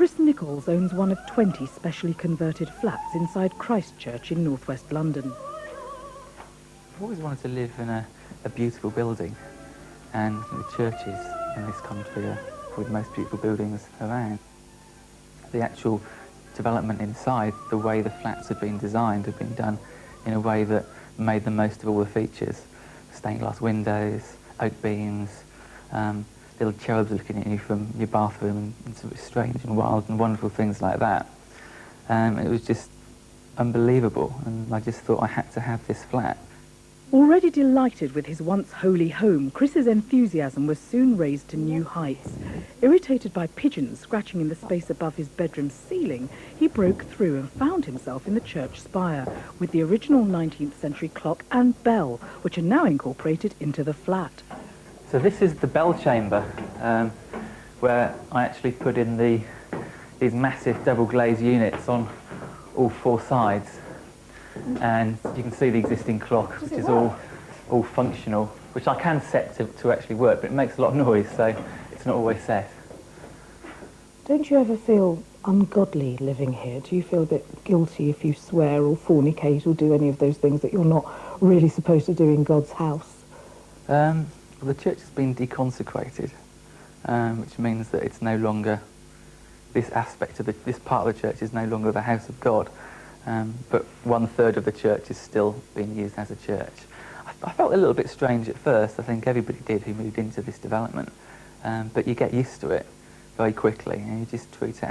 Chris Nichols owns one of 20 specially converted flats inside Christchurch in northwest London. I've always wanted to live in a beautiful building, and the churches in this country are probably the most beautiful buildings around. The actual development inside, the way the flats have been designed, have been done in a way that made the most of all the features. Stained glass windows, oak beams, little cherubs looking at you from your bathroom, and sort of strange and wild and wonderful things like that. It was just unbelievable, and I just thought I had to have this flat. Already delighted with his once holy home, Chris's enthusiasm was soon raised to new heights. Irritated by pigeons scratching in the space above his bedroom ceiling, he broke through and found himself in the church spire, with the original 19th century clock and bell, which are now incorporated into the flat. So this is the bell chamber, where I actually put in these massive double glazed units on all four sides. And you can see the existing clock, which is all functional, which I can set to actually work, but it makes a lot of noise, so it's not always set. Don't you ever feel ungodly living here? Do you feel a bit guilty if you swear or fornicate or do any of those things that you're not really supposed to do in God's house? Well, the church has been deconsecrated, which means that it's no longer, this aspect of this part of the church is no longer the house of God. But 1/3 of the church is still being used as a church. I felt a little bit strange at first. I think everybody did who moved into this development. But you get used to it very quickly, and you just treat it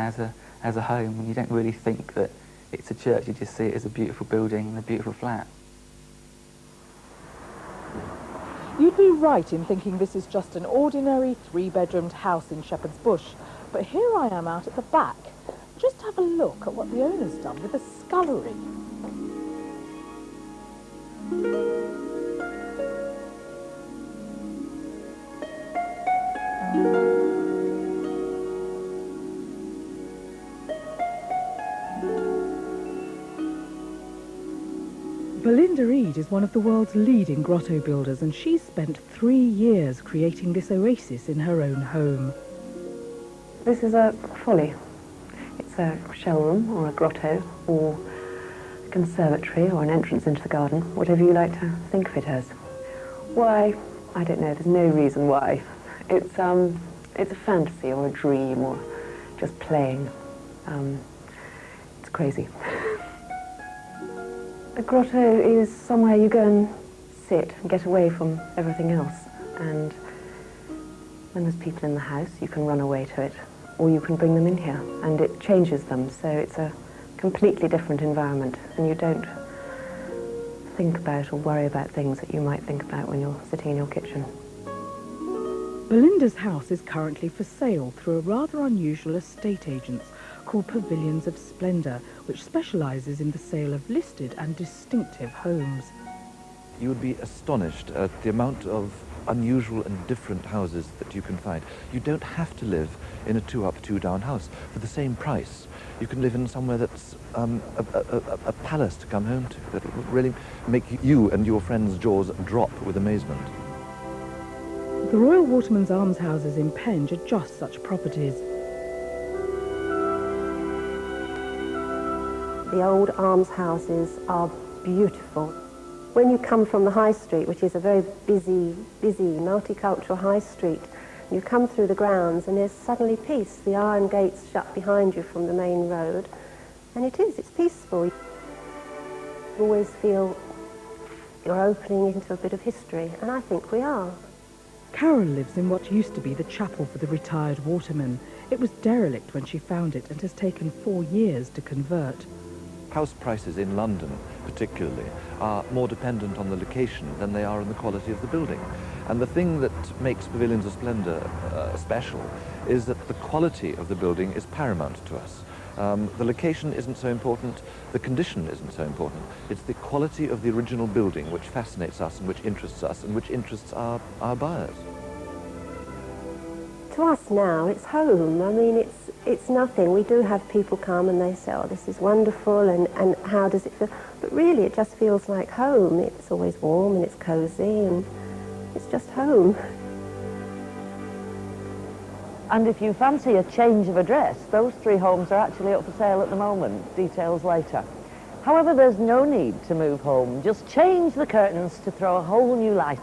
as a home, and you don't really think that it's a church. You just see it as a beautiful building and a beautiful flat. You'd be right in thinking this is just an ordinary 3-bedroomed house in Shepherd's Bush, but here I am out at the back. Just have a look at what the owner's done with the scullery. Belinda Eade is one of the world's leading grotto builders, and she's spent 3 years creating this oasis in her own home. This is a folly. It's a shell room or a grotto or a conservatory or an entrance into the garden, whatever you like to think of it as. Why? I don't know. There's no reason why. It's a fantasy or a dream or just playing. It's crazy. A grotto is somewhere you go and sit and get away from everything else. And when there's people in the house, you can run away to it, or you can bring them in here, and it changes them, so it's a completely different environment, and you don't think about or worry about things that you might think about when you're sitting in your kitchen. Belinda's house is currently for sale through a rather unusual estate agents called Pavilions of Splendour, which specialises in the sale of listed and distinctive homes. You would be astonished at the amount of unusual and different houses that you can find. You don't have to live in a 2-up, 2-down house for the same price. You can live in somewhere that's a palace to come home to, that will really make you and your friends' jaws drop with amazement. The Royal Watermen's almshouses in Penge are just such properties. The old almshouses are beautiful. When you come from the high street, which is a very busy, multicultural high street, you come through the grounds and there's suddenly peace. The iron gates shut behind you from the main road, and it's peaceful. You always feel you're opening into a bit of history, and I think we are. Carol lives in what used to be the chapel for the retired watermen. It was derelict when she found it and has taken 4 years to convert. House prices in London, particularly, are more dependent on the location than they are on the quality of the building. And the thing that makes Pavilions of Splendour special is that the quality of the building is paramount to us. The location isn't so important, the condition isn't so important. It's the quality of the original building which fascinates us and which interests us and which interests our buyers. To us now, it's home. I mean, it's nothing. We do have people come and they say, oh, this is wonderful, and how does it feel? But really, it just feels like home. It's always warm and it's cosy, and it's just home. And if you fancy a change of address, those 3 homes are actually up for sale at the moment. Details later. However, there's no need to move home. Just change the curtains to throw a whole new life